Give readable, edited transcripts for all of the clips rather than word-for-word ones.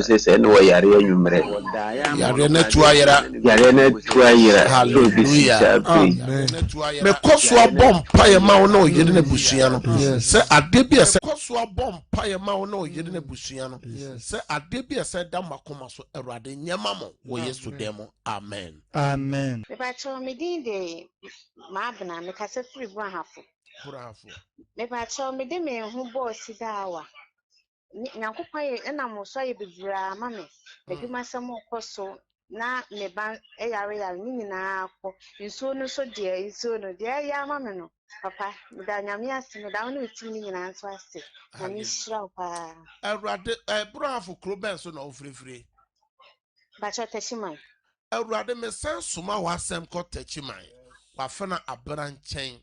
say no yare anwumre. Yare na tuayera. Yare na tuayera. Hallelujah. Me kosua bompa ye ma wo no yede na busua no. Se ade bi ese kosua bompa ye ma wo no yede na busua no. Se ade bi ese da makoma so Awurade nyema mo wo Yesu demo. Amen. Amen. Me ba cho me din de ma abna me kasa free Brahafo. Me ba cho me de me hu boss dawa. Nyankopon ye na mo so ye bibra ma me. Adwuma sam koso na me ba yare ni nyina akọ nso no so de nso no de ya ma me no papa me da nyame ase me da wona utim ni nyina nso ase na me shira pa Awurade Brahafo kroben so na ofrefre ba cho tashiman Awurade me san soma wasem ko tachiman wa fana abranchen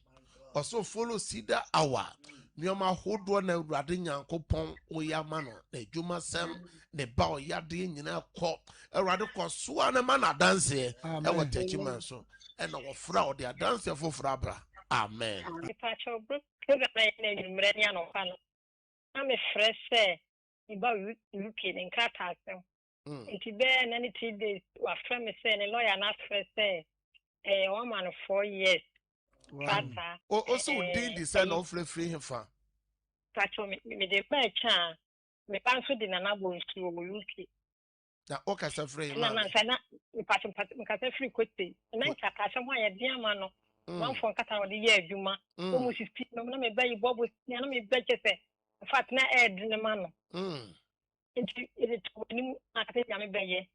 oso follow sida awa Nioma hodo na Awurade Nyankopon oyama no na adwuma sem ne ba oyade nyina kọ Awurade kọ so na ma na dance e wo tachiman so e na wo fra o de dance fofra bra. Amen. Pacho program na nwumre ni anofa no na me fresh iba UK ne nkata asem nti be na ni 3 days wa fra me say ne lawyer na fresh 1 man 4 years kata o so din di say no free him fa Pacho me de pa cha me pa so di na bo nsu o UK na o ka sa free na na Pacho me ka sa free kote na nkata asem ho ya dia ma no one for kata o de ye adwuma o mu 16 na me ba yi bobo na me ba chese in fact na ed ne ma no nti it ni akate nyame ba ye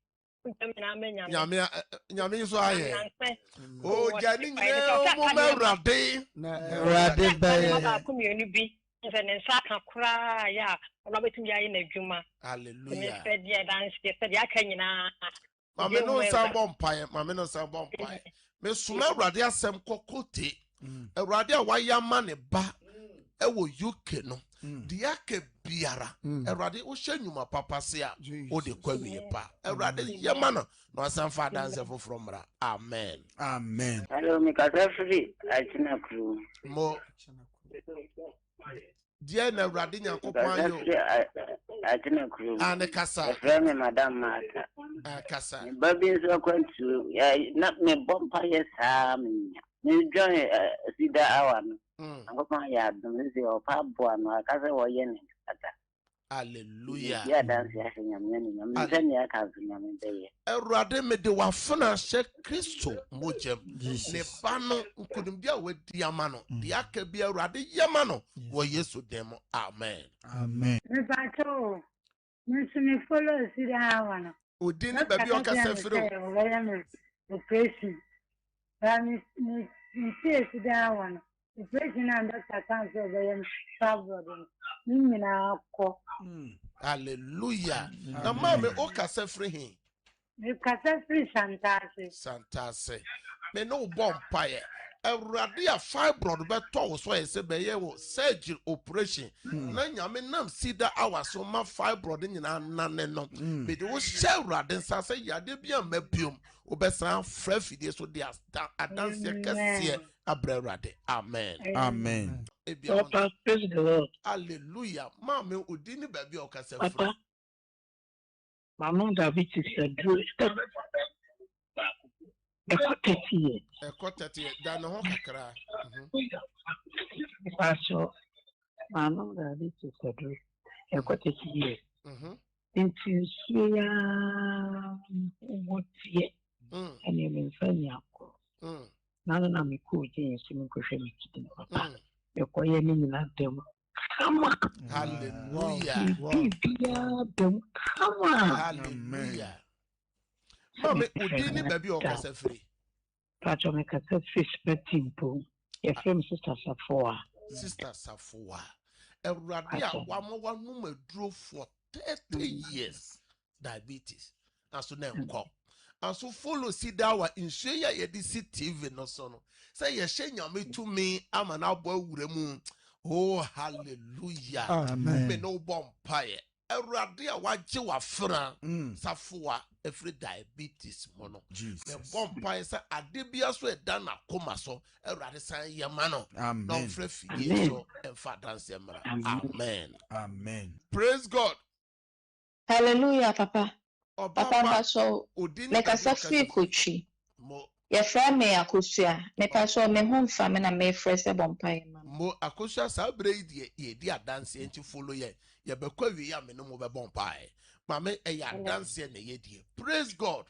nyame so aye o jani nyere o mo Awurade na Awurade ba ye ba ko mi oni bi nse ne nsa ka kura ya ona betumi aye na adwuma. Hallelujah. Me said ya dance said ya ka nyina mame no sambo mpae me suma Awurade asem kokote Awurade a waya ma ne ba ewo UK no dia ke biara Awurade wo hye nyuma papa se a wo de kwawie pa Awurade yema no no asan fa dance from ra. Amen. Amen. Hello, me kasa free Atina Crew. Mo dia na Awurade Nyankopon ayo Atina Crew. ane kasa friend Madam Martha. Kasa Baby so kwantu ya na me bompa yesa me join sida awa no. Ngopon ya dumzi o pa bo no akase wo ye ne kata. Hallelujah. Ya dance ya nyame ne nyame nsani akazu nyame beye. Awurade me de wafana hye Kristo mojem ne ba no nkodumdia wadi ama no de aka bi Awurade yema no wo Yesu demo. Amen. Amen. Me pacho me follow sida awa no. Odini baby o kasa firo operation me see sida awa no operation and doctor cancel the problem ni na akọ. Hallelujah. Na mama o kasa firi hin Me kasa free Santase me no bompaye Awurade a fibroid beto wo so ese beye wo surgery operation na nyame nam sida awaso ma fibroid nyina nane no me de wo hye Awurade nsa se yade bia mabiom obesan fra fidie so de adanse kase abra Awurade. Amen. Amen. Papa, praise the Lord. Hallelujah. Mama odini baby o kasa firi Papa, Mama David is a drew. A 30 years. A quarter than a kakra. So, Mama David is a drew. A 30 years. Into Suya, what yet? And you mean Fanyako. Now, I'm cool, James, you can me, Papa. You're quite in them. Come on. Hallelujah. Come on. Hallelujah. Mama, udini baby o kasa free. Pacho me kasa free specting po. Your friend Sister Safoa. Sister Safoa. Awurade a wama no maduro for 30 years diabetes. Aso na enko. Aso follow sida wa insue ya yedi si TV no so no. Say ye hye nyame tumi ama na abo awura mu. Oh, hallelujah. Amen. Me no bompaye. Awurade a waje wafra Safoa every diabetes mono. Me bompaye say ade bia so eda na koma so Awurade san yema no. No frɛ fidie so emfa dance emra. Amen. Amen. Praise God. Hallelujah, Papa. Papa, so make us a free coachy. Your friend me akusia. Me paso me home family na me fresh a bumpire. Mo akusia sa braid ye dia dance enti follow ye. Ye be kwa wi ya me no mo be bumpire. Mame e ya dance na ye die. Praise God.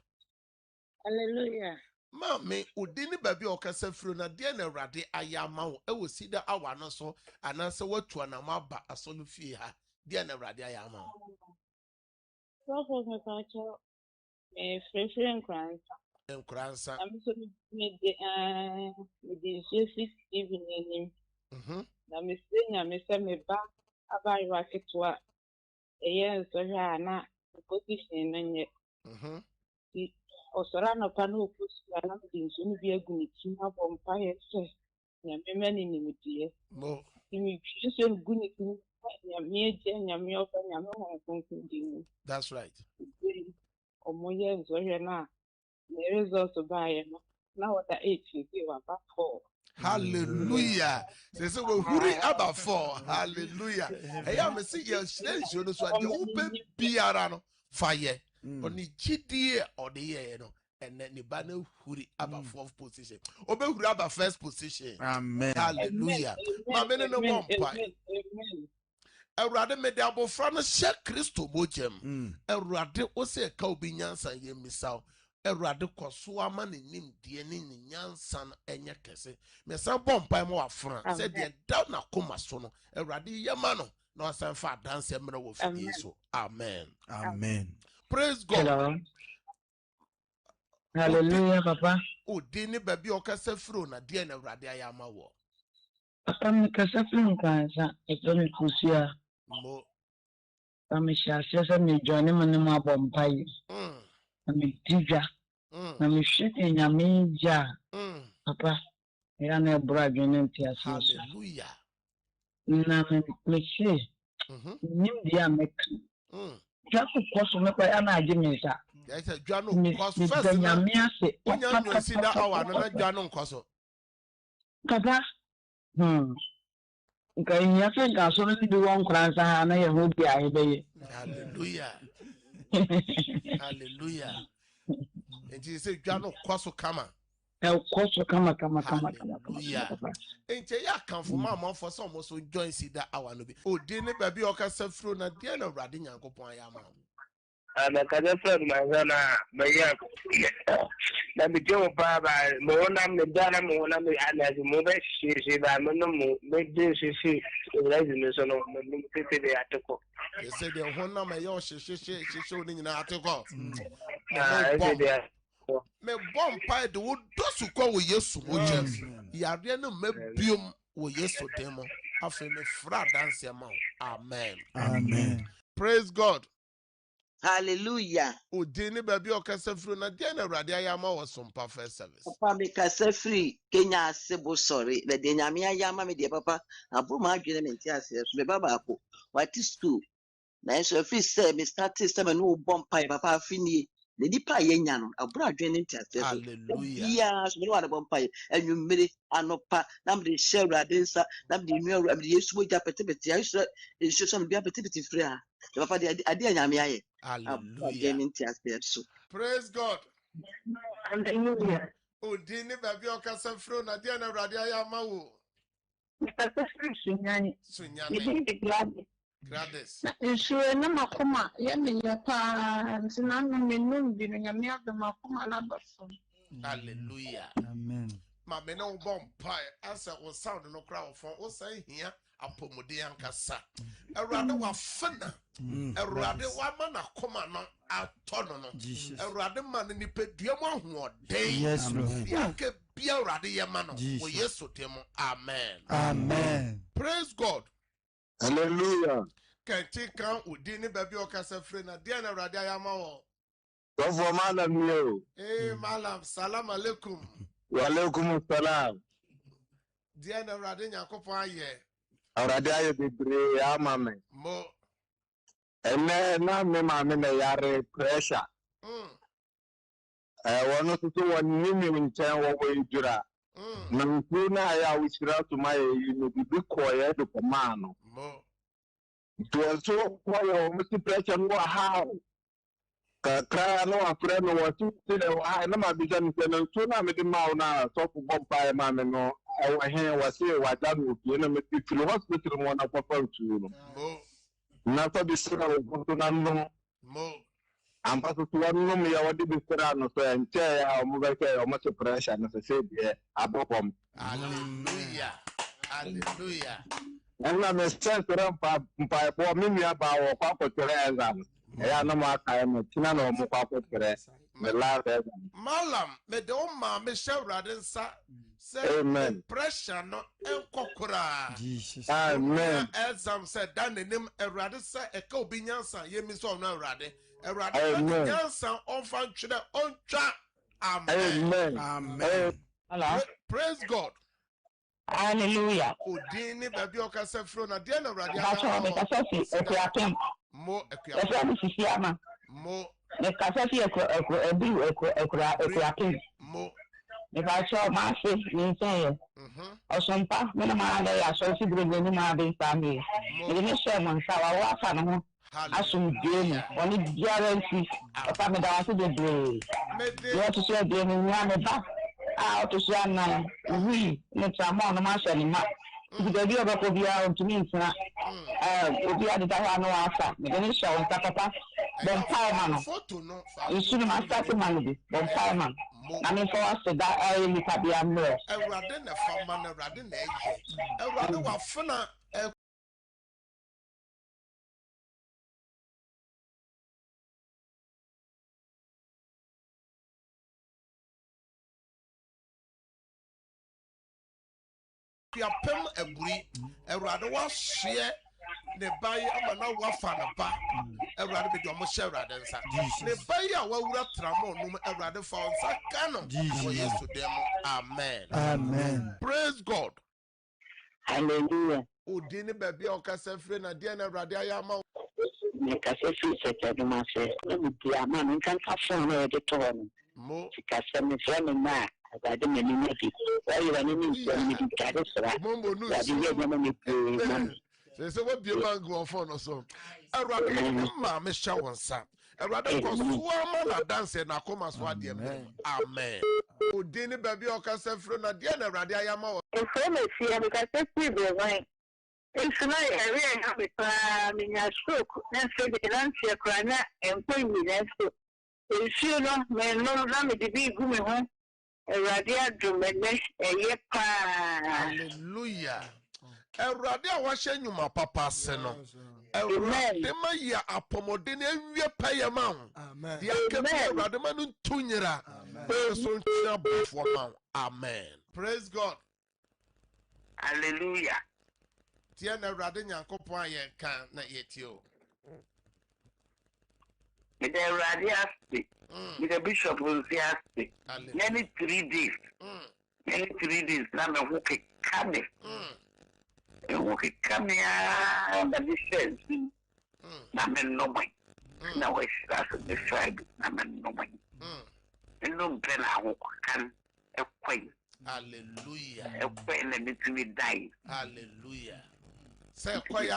Hallelujah. Mame udini baby okasa firo na de na Awurade ayama wo e wo sida awa no so anase watu na maba asolu fie ha de na Awurade ayama wo. Prophet me pacho me fresh Nkransa. I'm so me the Jesus evening. Na me say me ba aba iwa ketwa eye so hwa na position na nye. Osora no pa no position na me nso ni bi agu ni ti na bompa ye se nya me mani ni midie. Mo. Imi so gu ni ti nya me je nya me ofa nya me ho konko di. That's right. Omoye so hwa na the results by now what the 8 you about 4. Hallelujah. Say so we hurry about 4. Hallelujah. Hey, I'm see you show no so the open biara no fire. Oni gidi or the year no and then the banner hurry about 4th position. Obe hurry about 1st position. Amen. Hallelujah. Ma me no one pie. Awurade me de abofra no hye Kristo mojem. Awurade o se ka obi nyansa ye misao. Awurade koso ama ne nimdie ne nyansa no enye kese. Me san bompa mo afra se de da na koma so no. Awurade yema no na san fa dance emre wo fie so. Amen. Amen. Praise God. Hello. Hallelujah, Papa. O de ne baby okasa firo na de na Awurade ayama wo. Papa me kasa firo kansa e to me kusia. Mo. I'm sure me join him and my bompai. I'm Tija. I'm shitting Yaminja. Papa, I know bragging empty as hallelujah. Namen cliché. Nim dia make. Just because we make an argument. Yes, Jano, cause first, Yamia see that hour, no Jano Coso. Papa, okay, you think I saw the one class and I hope I obey. Hallelujah. Hallelujah. And he said, Jano Coso Kama. El Coso Kama. Hallelujah. And ya come for mamma for some also join see that hour no be. Oh, didn't baby Ocasa through na Diana Radin and Copoyama. And I can't friend my son, my young. Let me go by Mona, Madame, Mona, and as a mother, she by Monomo, make this she residence on the city article. They said the one number your she showed in an article. Me bomb pie the wood does who call with yes, Yariana me bium with yes to demo. After me fra dance amount. Amen. Amen. Praise God. Hallelujah. O dini baby o kasa free na dia na Awurade ayama was some perfect service. Papa me kasa free Kenya sebo sorry the nyame ayama me de papa abu ma adwene me ntia ase so me baba ko what is school na so free say me start system no bomb pie papa fini the dipa yenya no abu adwene ntia ase so hallelujah yeah so me wa bomb pie enwumere anopa na me share Awurade nsa na me nyu Awurade Yesu mo ja petepete ayi so so me bia petepete free a papa de ade nyame aye. Hallelujah. Praise God. Hallelujah. Oh, dini baby o kasa free na dia na Awurade ayama wo. Sunyani. Gladys. Nsure na makoma ye menya pa ntina no menum bi no nyame ado makoma na baso. Hallelujah. Amen. Ma me no bomb pie asa o sound no crowd for o say here apomode ankasa. Awurade wa fana. Awurade wa ma na koma no atono no. Awurade ma ni pedua mo ahoɔden. Yes, Lord. Yake bia Awurade ye ma no. Wo Yesu temo. Amen. Amen. Praise God. Hallelujah. Kenti kan udi ni baby okasa free na dia na Awurade ayama wo. Tofo malam yo. Malam, salam alaikum. Wa alaikum salam. Dia na Awurade Nyankopon aye. Awurade aye bebre amame. Mo. Ene na me ma me na yare pressure. Wono tutu woni mi nchen wo we jura. Na nku na ya wishira to my you no bi koye do komano. Mo. to so why much pressure no how kakra no afre no what to I na ma bi jan so na me di ma na so for bomb pa ma me no I was here what that would be na me fi hospital mo na papa tu no na fa bi sira ko to na no mo ampa so to no me ya wadi bi sira no so enche ya mo ba ke o much pressure no so say be abobom. Hallelujah. Hallelujah. And I'm a sense of for me about or papa Teresa. I know my time, Tinano Mopapa Teresa. The last Malam, me don't ma, Michelle Radensa. Amen. Pressure no enkokora. Jesus. Amen. Exam said, Dan the name Eradisa, a Cobinyansa, Yemiso no Rade. Eradisa on function on track. Amen. Amen. Hello. Praise God. Hallelujah. Udini baby okasa fro na dia na radio. Pastor me kasa fi ekuapem. Mo ekuapem. Esa mi sisi ama. Mo. Me kasa fi ekuapem. Mo. Me pastor ma se mi nse. Osompa me na ma da ya so fi brebe ni ma be family. Me ni share mo nsa wa wa fa no ho. Asum diem. Oni guarantee. Papa me da wa se de bre. Me to share de ni nya me ba. To share na we no trama no ma share ni ma the idea of Obia to me Obia the Dahano answer me show on papa then fireman you should not start man then fireman I mean for us to that I really can be a more Radin a farmer Radin Radin wa funa Pem eburi Erade wa hye ne bayi amana wa fa na ba Erade be do mo hye Erade nsa ne bayi a wa wura tramo no Erade fa nsa kano for Yesu dem amen Amen. Praise God. Hallelujah. Odi ne ba bia o kasa fre na de na Erade ayama me kasa fi se tado ma se me bia ma me kan ka fo na e de to no mo kasa me fre me na Agade me ni meti. Why you running in the garden? Mombo no. So what be man go on or so. Erade ma me sha wonsa. Erade ko so ma dance na koma so ade amen. Odini baby o ka se fro na de na Erade ayama o. E fo me fi because we be wine. It's not a real habit. Me stroke. Na se de lan se kra na empo mi na so. E fi no me no na me de bi gu me ho. Radia Drumene, hallelujah. Erade a wahye nyuma papa se no. Erade ma ya apomode na ewie paye ma ho. Amen. Ya kebe erade ma no tunyira. So ntia bofo ma. Amen. Praise God. Hallelujah. Tia na erade nyankopon aye kan na yetio. With the radiaste, with the bishop will see us. Many 3 days. Many 3 days. Now I'm walking coming. I'm walking coming. The bishop. I'm no way. Now I should the tribe. I'm no way. And no better walk can a quaint. Hallelujah. A quaint and it will die. Hallelujah. Say, quiet.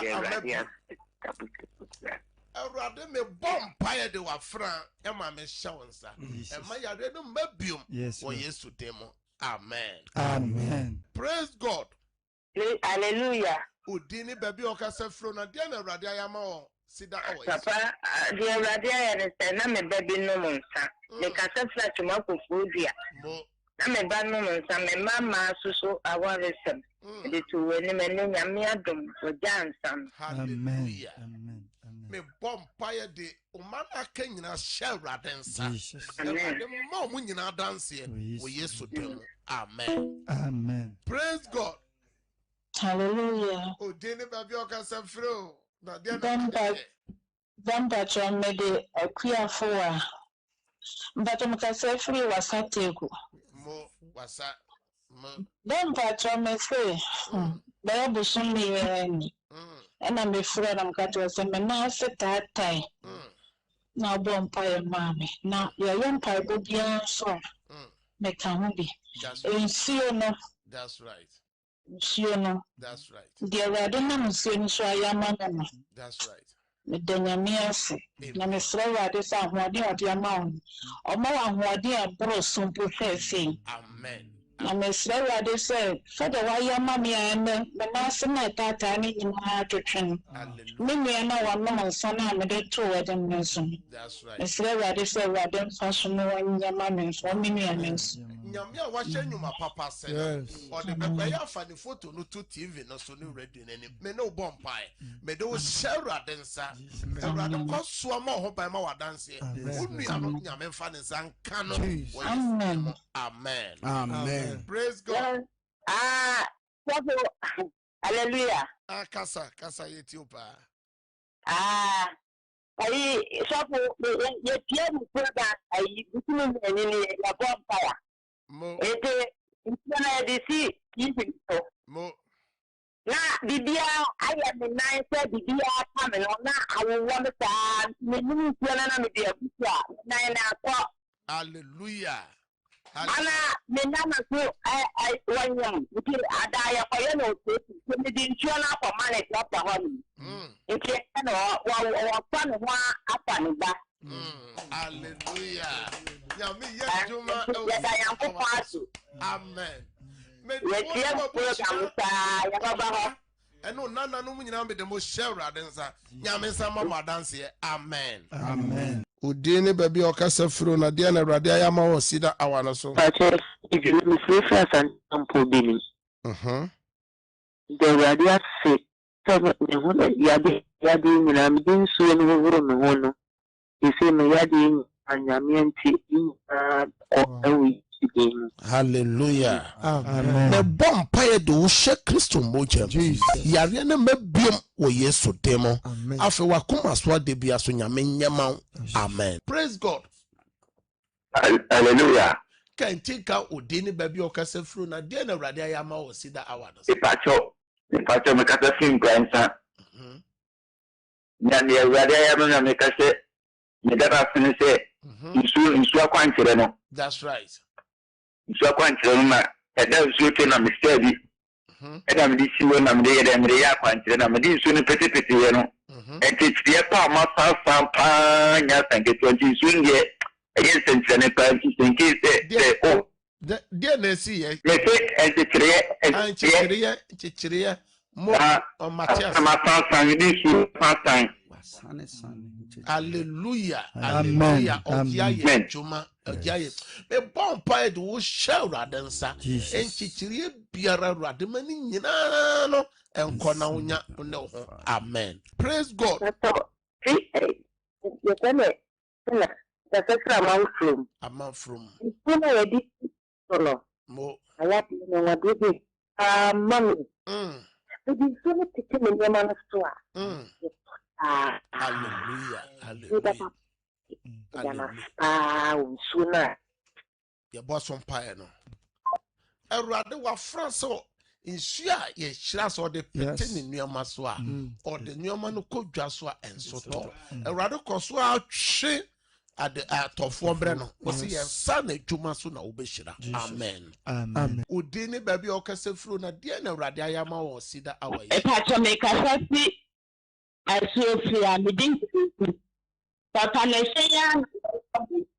Erade me bomb pie de wa fran e ma me hye wonsa e ma yare no mabium wo Yesu demo amen Amen. Praise God. Hallelujah. Udini baby o ka se fro na de na Erade ayama o sida o Papa de Erade ayare se na me baby no monsa me ka se fra tuma kofudia mo na me ba no monsa me mama suso awaresem de to weni me no nyame adom o jansam. Hallelujah. Amen. Me bomb pie de o man aka nyina hye Erade nsa Amen. de mo mu nyina dance wo Yesu demo amen. Amen. Praise God. Hallelujah. Udini baby o ka se fro na de Bamba chomede akuafo a mbato mukase free wasategu mo wasa mo bamba chomese ba busumi yani ana me free na mkato se me na setatai na bompa ya mami na ya yompa bobia so me ka ho bi ensio no that's right nsuo no. That's right. The Awurade nam nsuo no so ayama no. That's right. Meda Nyame ase. Na mesrɛ Awurade sɛ ahoɔden a ɔde ama wo. Ɔma wo ahoɔden a ɛboro so mpo fɛɛfɛɛ. Amen. Na mesrɛ Awurade sɛ sɛdeɛ wayama me a ɛnɛ me naase na ɛtaataa ne nyinaa twetwe no. Me nua na wanom nsa no a mede too wɔde me so. That's right. Mesrɛ Awurade sɛ Awurade mfa so no wanyama me nso me nua me nso. Nyame a wahye nyuma papa sɛ ɔde bɛbɛyɛ afa ne photo no to TV no so ne radio n'anim me ne wobɔ mpae me de wo hyɛ Awurade nsa Awurade kɔ soa ma ɔho ban ma wadanseɛ wo nua no Nyame mfa ne nsa nka no Amen. Amen. Amen. Praise God. Hallelujah. Kasa Ethiopia. Ayi sɔfo yɛtie mu program ayi butumi mmienu yɛ bɔ mpaya. Ete ntina yɛde si TV so. Na bibia ayɛ me nan sɛ bibia ka me no na awowɔ me saa menim nsuo no na mede abusu a nan na akɔ. Hallelujah. Ana me nam so wanyam nti ada yɛkɔyɛ no otu so mede nsuo no akɔma ne klapa hɔ no. Nti ɛna wɔfa ne ho afa ne ba. Hallelujah. Nyame yɛ dwuma yɛda Nyankopɔn aso. Amen. Yɛtie mu program saa yɛbɛba hɔ. Ɛno nana no mu nyinaa mede mo hyɛ Awurade nsa Nyame nsa ma mo adanseɛ. Amen. Amen. Udini baby okasa firo na dia na Awurade ayama wo sida awa no so. Pache idwuma mi free san ampo bini. The Awurade ase sɛ me ho yade nyina me din suo no woro me ho no. Ese me yade anyame nti ewi. Hallelujah. Amen. Me bom paye do she Kristo moja. Yare na mabiom wo Yesu demo. Afi wa kuma so de bia so nyame nyama. Amen. Praise God. Hallelujah. Can take out odini baby okasa fru na de na Awurade ayama wo sida awado. Ipacho me kasa film grandson. Nya ne Awurade ayama na me kasa me dara fini se nsu akwankyere no. That's right. Nsu akwankyere na eda nsu ke na Mr. Bi. Eda me di siwo na me de ya akwankyere na me di nsu ne petepete ye no. Etitie pa ma pa nya sanke 20 nsu nge eye sentre ne pa nki se o de na si ye. Me se entichire mo on Matthias. Ma san di nsu san. Hallelujah. Hallelujah. Ogiaye juma ogiaye. Me bon pa de wo share radansa. Enchichiri biara rademani nyina no enko na wonya ne ho. Amen. Praise God. Among from. Mo. Hallelujah. Hallelujah. Your boss on pie no. Awurade wa France nsu a ye hyira so de pete ne nuama so a or de nuama no kodwa so a enso to. Awurade koso a twe ade atofo mbre no. Wo se ye sa na adwuma so na wo be hyira. Amen. Amen. Odini baby okase furo na de na Awurade ayama wo sida awayi. Epacho me kasasi Ethiopia midin papa na sheya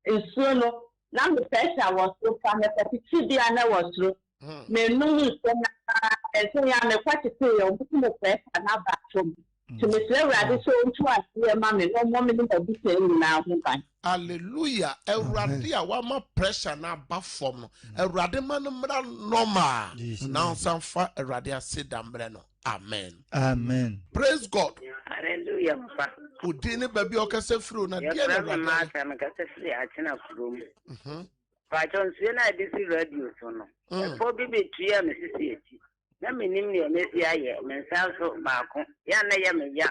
nsuo no na me pressure was so far me peti dia na was so me no so na ya me kwatete ya obuku me pressure na bathroom to me say Awurade so ntu ase ma me no mo me no bi say na ho ban. Hallelujah. Awurade a wa ma pressure na ba form no Awurade ma no mra normal na sanfa Awurade ase da mre no. Amen. Amen. Praise God. Hallelujah. Udini baby okase fru na dia na Awurade ma me kase fri achina fru. Pacho nsuo na de si radio so no. Efo bi betua me sisi eti. Na menim ne me si aye, me nsa so baako. Ya na ya me ya.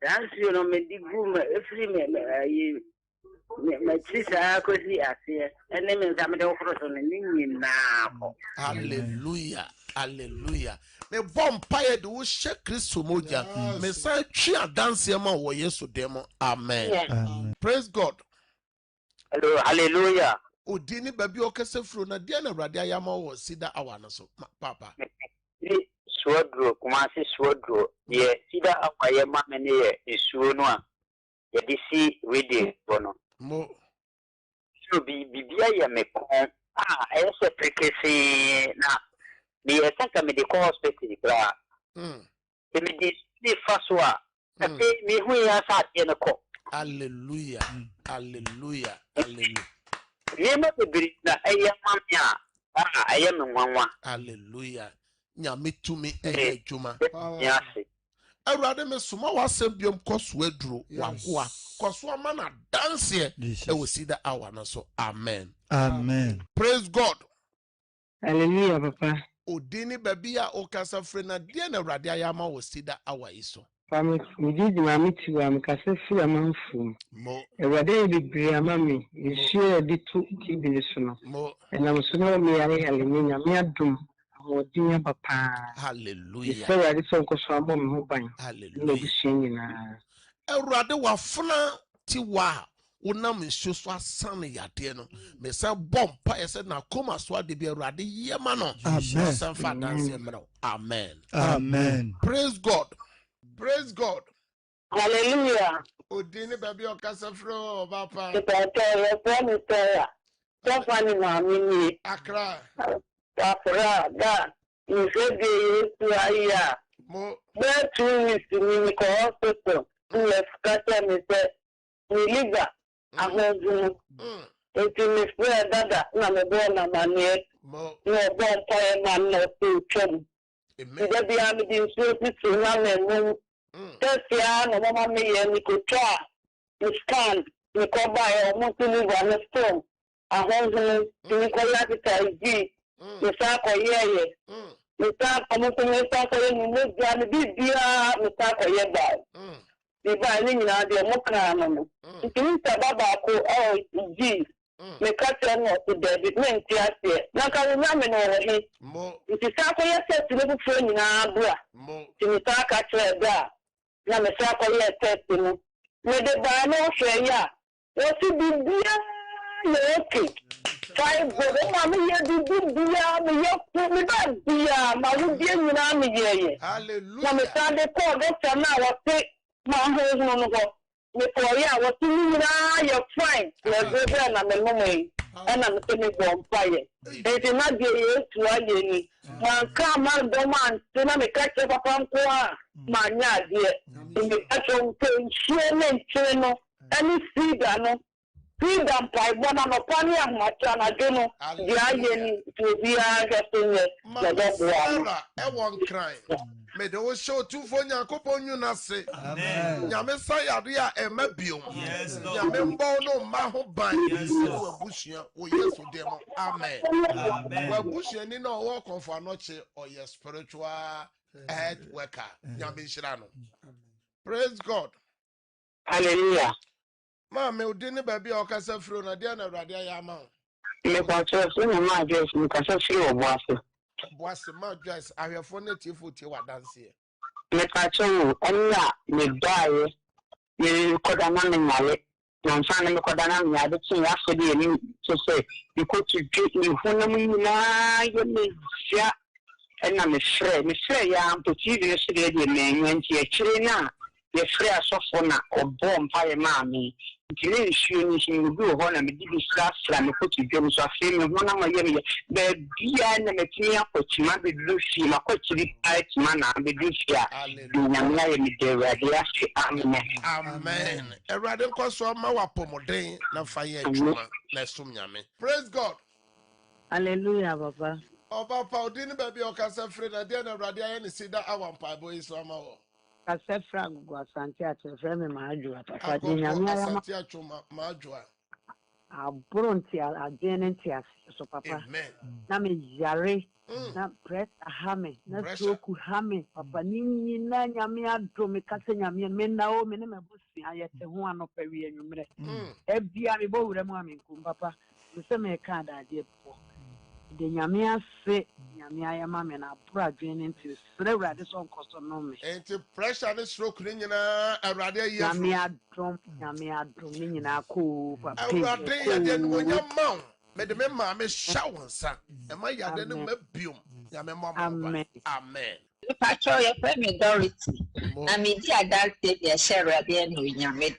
Dan nsuo no me di gu me efri me aye. Me tsisa ko si ase. Ene me nsa me de okoro so ne nyina ko. Hallelujah. Hallelujah. Me vampire do she Kristo moja. Me say twi adanse ma wo Yesu demo. Amen. Praise God. Hallelujah. Odini baby okase fru na dia na Awurade ayama wo sida awa no so. Papa. Swodro, Kumasi Swodro, ye, Sida Awa Mamene, Isuno, Yadisi, reading, Bono. Mo. So Bibia Mekon, I also precase na, the attack me the hospital, the medicine Faswa, me who has had in a cop. Hallelujah, hallelujah, hallelujah. Name of the Brit, I am one. Hallelujah. Nyame to me, Juma. Yes. Awurade me soma wasem biom koswe duro wagoa koswa mana dance e we see the hour na so amen. Amen. Praise God. Hallelujah, Papa. Odini baby a okasa free na dia na Awurade ayama we see the hour iso. Papa, me did mama ti am kasa free amanfo. Mo. Awurade be bri amami, nsuo de to kibini so no. Mo. Na mo so no me yare hallelujah, me adum. Hallelujah. Hallelujah. Erade wafuna tiwa unam nsuo so asane yade no me say bompa ese na koma so ade bi Erade yema no amen. Amen. Praise God. Praise God. Hallelujah. Odini baby okasa fro papa. Accra. Da. Mo. 2 weeks in the hospital. Let's cut me say me liver. I have it's me dada na me born na mane. Mo. No born for man no to chum. There be am the so to na me. Test ya no mama me ye ni ko twa. You scan, you come by almost liver na stone. I have to call that IG. You start ye. Mr. Mr. Bibia, Mr. Yeba. The Bani na the Mokran. It means Tabako, oh, G. Me catch on to David Mentias. Now can remember over him. It is Sako set to little friend in Abra. To Mr. Catcher there. Now Mr. Testing. May the Bano share ya. What's it be? Okay. Five mammy, you did me back, dear, my would be in me. Hallelujah. Now, Sunday call, Doctor, now I take my husband. Before ya was your friend, your brother, and I'm a woman, and I'm sitting on fire. They did not be used to any. One come on, the man, then I catch up upon my dear. In the actual pain, she any seed, I know. Freedom by one on a pony and Machana Juno, the Iron to be a one cry. May the show 2 for Yakopon Yunase. Yamesa Yaria and Mebium. Yes, Yamembo no Maho Ban. Yes, Bushia, or yes, or demo. Amen. Well, Bushia, you know, walk on for noche or your spiritual head worker. Yamishirano. Praise God. Hallelujah. Mamma, you didn't baby or Casa Fru, na dear Radia Yama. You got to see my dress in Casa Fru, was my dress. I have phoned it for you what dance here. Let I tell you, you die. You could have money in my lip. Non sanno cosa da mia, adesso mi ha sedere, so se di questi giorni fondamentali io mi sia e non mi frega un po' di essere di me, non ti c'è ye frɛ asɔfo na ɔbɔ mpaeɛ maa me nti ne nsuo no nso mebi wɔ hɔ na mede bi frafra me kɔto dwam so afei me ho na mayɛ meyɛ baabia na matumi akɔkyima bɛduru fie makɔkyiri paa kyima na bɛduru fie a nyame ayɛ mede awurade ase amen amen awurade nkɔ so ma wapɔmɔden na fa yɛ adwuma na ɛsom nyame praise God hallelujah papa papa odi ne baabi a ɔkasa firi na deɛ na awurade ayɛ ne sida awa mpaebɔ yi so ama wɔ Kasefra go asante atefra me maadwa papa de nyame ara asante atwoma maadwa abronti agene ntia so papa na me yare na press hame na stroke hame papa ni na nyame adro me kase nyame me na o me ne mabusi ayete ho anopa wi anwumre ebia me bo wura mu amenkum papa me se me ka da de po de nyame ase nyame ayama me na abro adwene ntia sere wrade so nkoso no me enti pressure ne stroke ni nyina awrade ayi nyame adrom ni nyina ko papa awrade ya de no nyama me de me ma me sha wonsa e ma ya de no mabiom Amen. Amen. Patrol your friend Dorothy. I mean, dear Dad, dear Sarah, dear Yamit.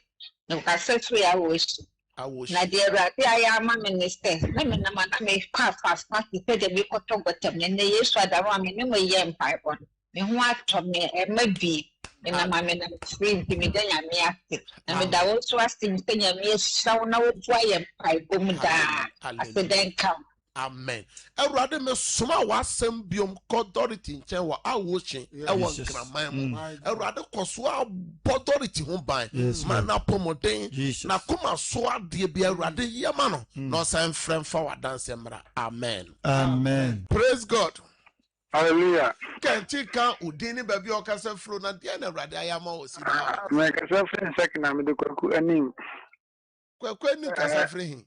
No, I said we are wish. I wish. Na dear Ratty, I am a minister. Let me know, may pass fast, not to pay the big auto, but them in the years I don't want me no yam pipe on. Me what to me, it may be. And I'm a free to me, then I'm active. And with the old trusting thing, I'm yes, so no fire pipe, I said, then come. Amen. Erade me soma wasem biom authority nchen wa awoche e won kraman. Erade koso authority ho ban. Man na pomoden na kuma so ade bia erade yema no. No san frem fa wadanse mra. Amen. Amen. Praise God. Hallelujah. Kenti kan udini baby okasa fro na dia na erade ayama o si na. Me kasa friend second na me de kwaku anim. Kwaku anim kasa friend.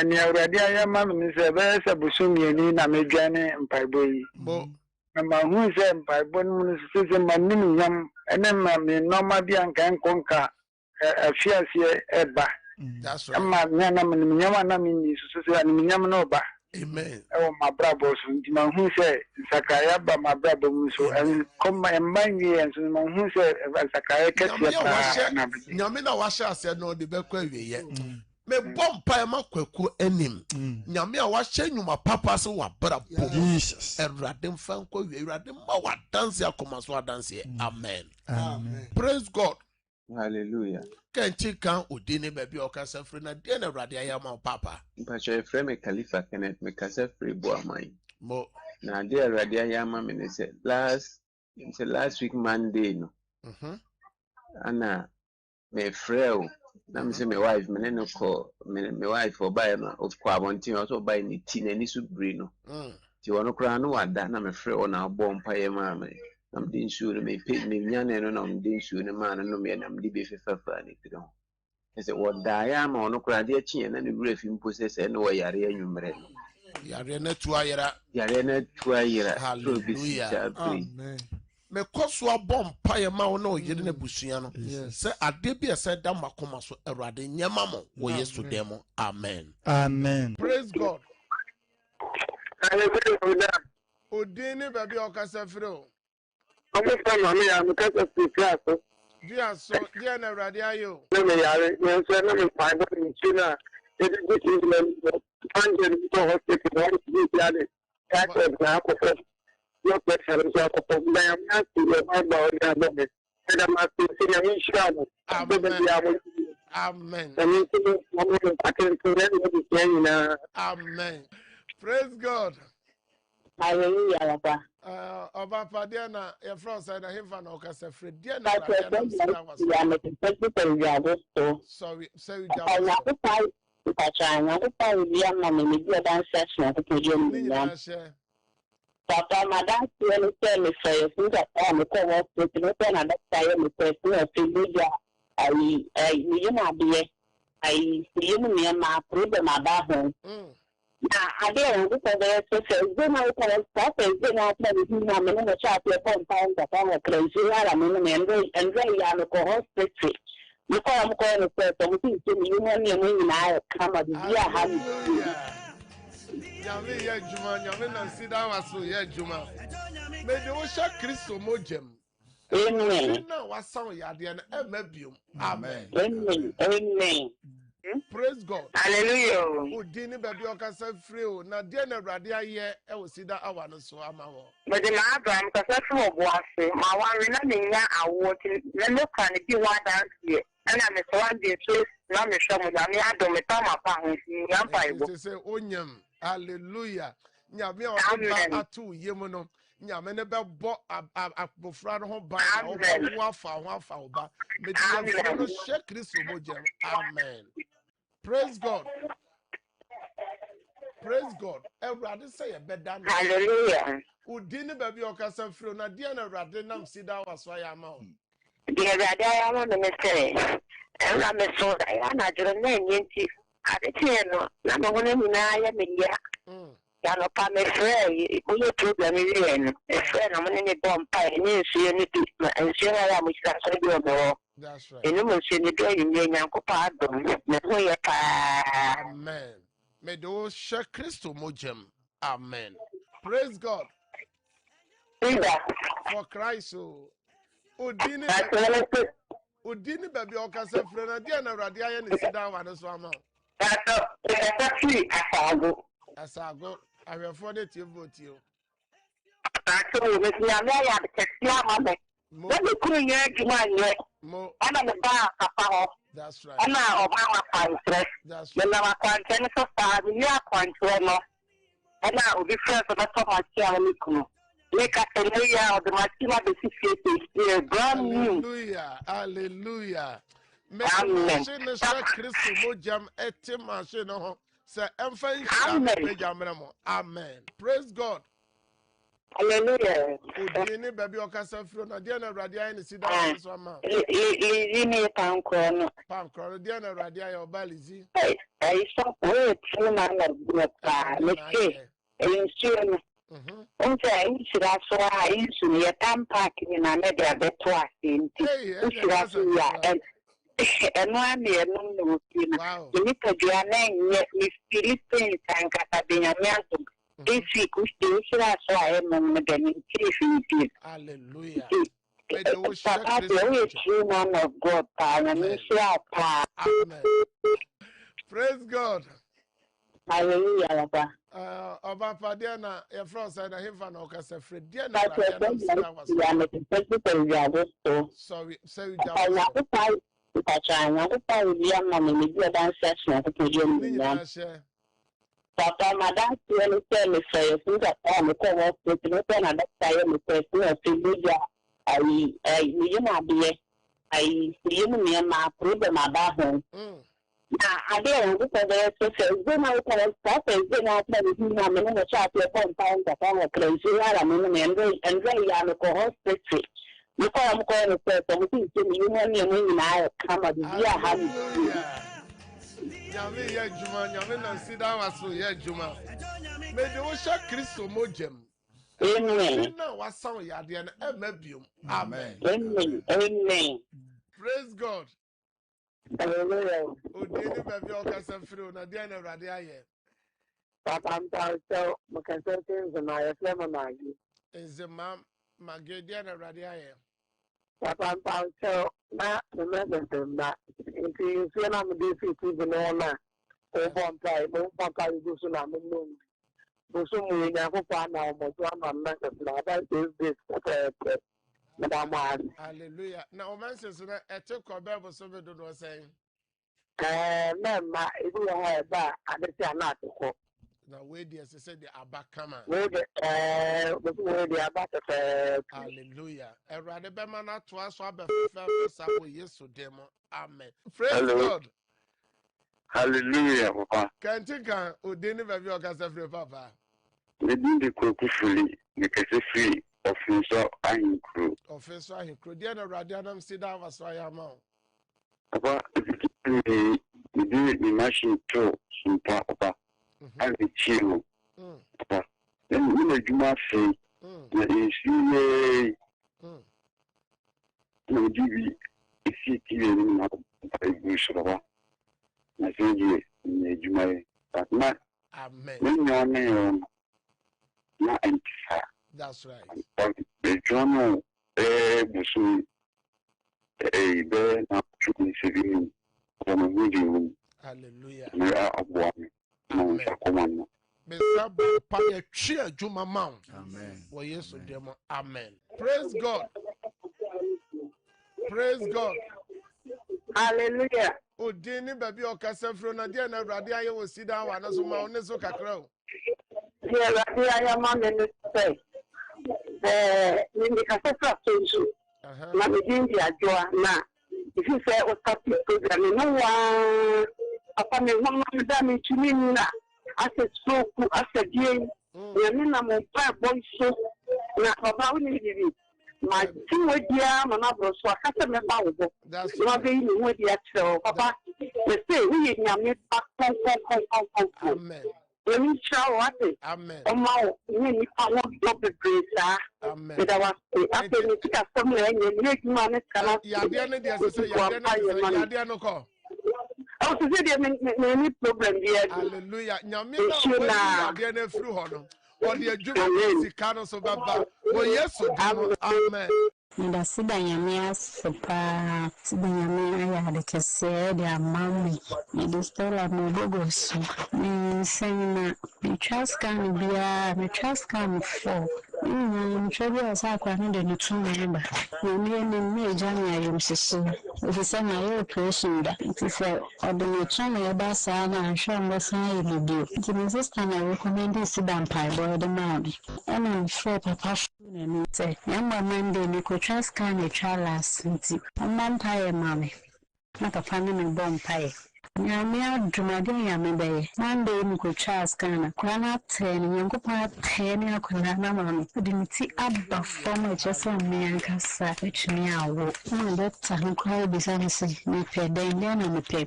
Ni awurade ayama me se be se busumi ni na medwane mpaibo yi bo na ma hu se mpaibo no se manim nyam ene ma me normal bi anka nkonka afiase eba that's right amma nyana me nyam na me ni so se ani nyam no ba amen e wo mabrabo so nti ma hu se sakaya ba mabrabo mu so en koma embanyi en so ma hu se sakaya kese ba nyame na wa sha ase no de be kwa wiye me bompa ma kwaku anim nyame a wa hye nyuma papa so wa brabo Jesus erade mfa nkwa wi erade ma wa dance akoma so dance amen amen praise God hallelujah kanchi kan odine baby okasa free na de na erade ayama papa mpacho free me Khalifa Kenneth me kasa free bo amai mo na de erade ayama me say last week Monday no ana me free na me say my wife me no call me wife for buy na of kwa bontin also buy ni ti na ni su bri no ti wono kra no wada na me frɛ ona abɔ mpaye ma me na me din shu me pe me nyane no na me din shu ne ma no me na me be fefafa ni tiro ese wada ya ma ono kra de achi na ne wura fi mpo se no yare anwumre no yare na tu ayira hallelujah amen me koso abom paye ma wo na oyire na busua no se ade bia se da makoma so erade nyama mo wo yesu demo amen amen praise God hallelujah odini baby okasa firo omo fa ma me ya me kasa free class dia na erade ayo na me yare me so na me pa ba ni china e de go to me fanje ni to hospital ni yare ka ko na ko no person so ko na am na ti e ma ba o ya ba me na ma ti si na mi shamo amen amen praise God hallelujah papa oba padia na your friend said na him na okasa free dia na sorry say you Papa, madam, you tell me for you think that I'm a co-op with another time with person media. I see me my problem about home. Now, I don't look at the social. Then I can stop and then I tell you, I'm in a chat with compound that I'm a crazy. I'm in and very young hospital. You call them calling a person, you want me and I come at the Nyame ye juma nyame na sida waso ye juma me de wo sha Kristo mojem amen na wasan ya de na emabium amen amen praise God hallelujah odini baby okasa free o na de na Awurade aye e wo sida awa no so ama wo but na Abraham kasa free obo ase ma wanre na nya awo ti na no kan bi wa dance here ana me so one day so na me show mo na me adom me ta ma pa ho si nya pa ibo say onyam hallelujah nyame o atu yemu no nyame ne be bo abofra no ho ba o afa oba me dey no shake Kristo mojem amen praise God Everybody say a better hallelujah udini baby okasa free na dia na Awurade nam sida waswa ya ma o dia Awurade ya ma me say ela me so da ya na jere na nyenti ade no na me wona nyina ya me ya ya no pa me free ko problem ile no free na mo ne bomb pa ni nsuo ni nsuo na ya mo sira so bi o mo that's right enu mo nsuo ni do yin Nyankopɔn adom na ho ye pa amen me do share Kristo mojem amen Praise God. For Christ. Udini baby okasa frena dia na awurade aye ne sida wa ne so ama. Asago ahwefo de tie vote o. Aso me tia me ya de kesia ma me. Na me kuru nya adwuma nye. Mo ana me ba papa ho. That's right. Ana oba wa kwantre. That's right. Na wa kwantre ne so fa ni akwantre no. Ana obi friend so to ma tia ni kunu. Make a hallelujah of the Martina the brand new. Hallelujah. Hallelujah. Amen. Amen. Praise God. Hallelujah. Udini baby okasa fro na dia na radia ni sida so ama. Lizi ni pankro. Pankro dia na radia ya obalizi. Ai so we tuna na gota. Leke. Insurance. Unja inshira so a insu ya tampa kina na de abeto asenti. Inshira so ya eno ami eno no kina. Ni kadua na nye ni Philippines ankata benyamiazo. Isi kusti inshira so a eno no de ni Philippines. Hallelujah. Papa the true man of God and Amen. Praise God. Hallelujah. Oba Padiana, your friend said, I have an orchestra. Diana, sorry, sorry, Papa, madam, you tell me, say, you got all the cover, you know, another time, I problem about him. I don't know if then I can stop and then I tell you, I'm in a chat to a compound that I'm a crazy, I'm in and very young hospital. You call them going to say something to me, you know, I come at the year. Yami ya Juma, Yami na sida waso ya Juma. May the Osha Christo mojem. Amen. Now was some yadian emebium. Amen. Amen. Amen. Praise God. Hallelujah. Udini baby okasa fru na dia na rade aye. Papa am so makansete na flema magi. Enzema magi dia na rade aye. Papa am so na remember na if you na me dey fit even na o bon play go so na me no. Go so mo nya ko pa na mo to am na na that is this Hallelujah. Now, man says, I took a Bible so we don't know saying. Mamma, if you have that, I don't know. Now, wait, yes, I said the Abakama. Hallelujah. I rather be man at twice or be fair, yes, so demo. Amen. Praise God. Hallelujah, Papa. Can't you can, or didn't have your gas every papa? We didn't go fully, because it's free. Offenso ahinkro. Offenso ahinkro. Dia na radianam sida waso ayama. Papa, the machine to sumpa papa. And the chill. Papa. Then we make my say. Na isi no divi isi tiye ni na ibuso papa. Na senje ni jumai. Patna. Amen. Ni na entisa. That's right. The journal, Busu, now shooting saving from a video. Hallelujah. Amen. Mr. Paya cheer Juma Mount. Amen. Well, yes, demo. Amen. Praise God. Praise God. Hallelujah. Oh, Dini baby or Casafro Nadia and Radia will sit down and also Mauneso Cacro. Yeah, Radia, I'm on the say. The Casafra Social. Mammy India, Joa, na. If you say, what's up, program, no one upon the woman damage to me, as a stroke, as a game, Yamina, my five boys, so not about it. My two dear, my mother, so I have to remember. That's not being with yet, so Papa, they say, we are back. Amen. When you show what it, Amen. Oh, my, you can't drop the grace, Amen. It was after you got somewhere and you make money. Yadiana, Yadiano call. Oh, so there any problem here. Hallelujah. Nyamina, Yadiana through Honor. ɔde adwuma sika no so bɛba wɔ yesu din amen. Nda sida nyame asepa sida nyame ayade kese de amami me de stella mo bogoso me sena me trascan bia me trascan for chobi asa kwa no de nutu member me me jami ayom sisi ofi se na yo operation da nti se odo nutu me ba sa na hwa mo san ye bio nti me sister na recommend sida mpai boy de mabi ana for papa na me say yamba mande ni ko trascan e chalas nti amampa mami na papa ne me bompae nyame adwumade nyame bɛyɛ mande mu ko Charles kana kwana 10 nyankopɔn 10 akona na mami de miti aba fam a kyesa me ankasa etumi awo na doctor ho kwa bisa me se me pɛdɛn na me pɛ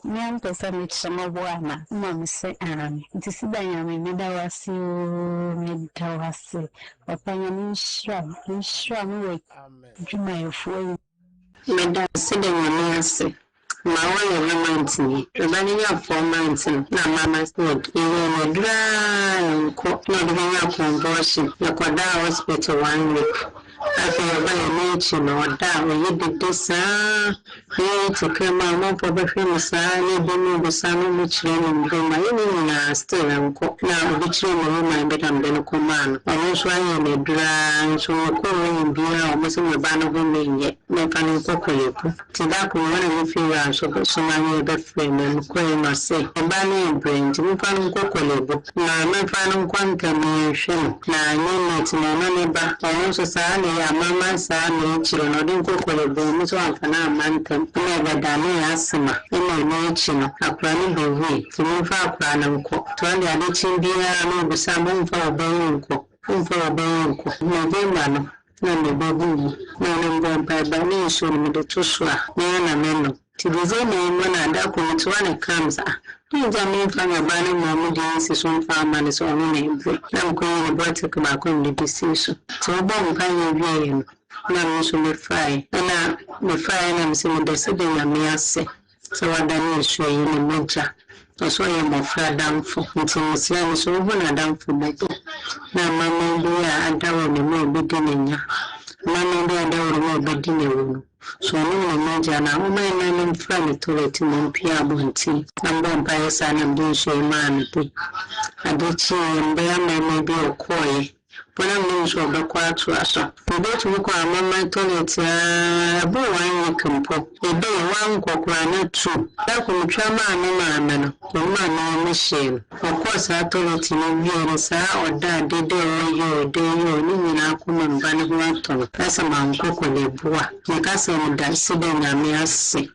me ankasa me kyema bo ana mami se nti sida nyame me da wase me da wase papa nyame nhyira me wɔ dwumayɛfoɔ me da sida nyame ase ma wọ́n yẹ months ni ọba ní yà 4 months na mama said ìwé ọ̀dúrà nkọ́ ní ọdún yẹn yà convulsion yẹkọ̀dá hospital 1 week afẹ́ ọba yẹn ní ìkyi na ọ̀dá òye dédé sáá ní ti kẹ́ máa wọ́n fọ́ bẹ́fẹ́ mi sáá ní ibi ní ibi sáá ní omi kyerẹ́ ní ìdúró ma yẹn ní nyinaa still nkọ́ na obi kyerẹ́ mi wọ́n máa ń bẹ́dà mbẹ́ ní kọ́ máa no ọ̀nà nso ayẹ ní ọ̀dúrà nso ọkọ̀ wọ́n bí i ọmọ sí mi bá ní wọ́n mi yẹ mẹ́ka ní kọ́kọ́ yẹ kú ti dákun wọ́n ní wọ́n fi wà so many other friends and no say Obani brain to me fan cocolebo na me fan quanka me shin na net na neba also sa ne ya mama sa ne chiro no din cocolebo mi so amfana mantem na ga dane asma ina ne chino akra ni bewi to me fa akra na nko to ande ade chimbia no busa mo fa obawo nko na be mano na me babu na ne ba ne so me de tuswa na meno Tibizeni mwana adako mtuwane kamza. Nja mifanya bani mwamudi yisi sumfa mani suwamine mbwe. Na mkwenye nibwate kubako mdibisisu. Tuwabo mkanya vya yenu. Na mwishu mifai. Na mifai na msimu deside ya miyase. Sawadani ishwe yini moja. Oswa ya mwafra damfu. Mtimusia nisuubu na damfu beto. Na mama mbuya adawa mimo bidini nya. Mama mbuya adawa mimo bidini wunu. So no major na o mai na nim friend to let him pia bonti amba mpa sana mbi so man pe adechi mbe na bi okoye bona mbi so be kwa to aso mbe to ko amama toilet bo wan kampo ebe wan kokora na tu da ko mtwa ma no ko ma na machine of course a toilet no bi sa oda dede yo ni nyina ko mba ne ho ato asa man kokole bua nkasa da sida nyame ase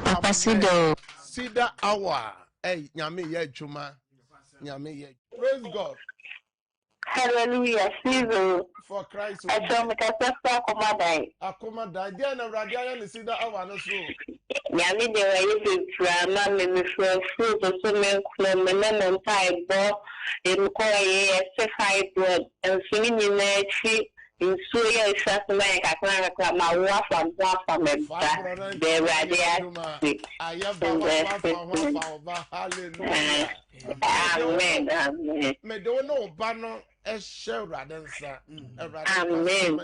papa sida awa nyame ye adwuma nyame ye praise God. Hallelujah, Caesar. For Christ. I saw me kasa akomada dia na radia ya sida awa no so nyame de wa ye frama me fruit so me klo me na mpai bo em ko ye se fibroid en fini ni na chi nso ya isa so me kakra ma wa fa me ba de radia hallelujah amen me do no ba no radensa amen amen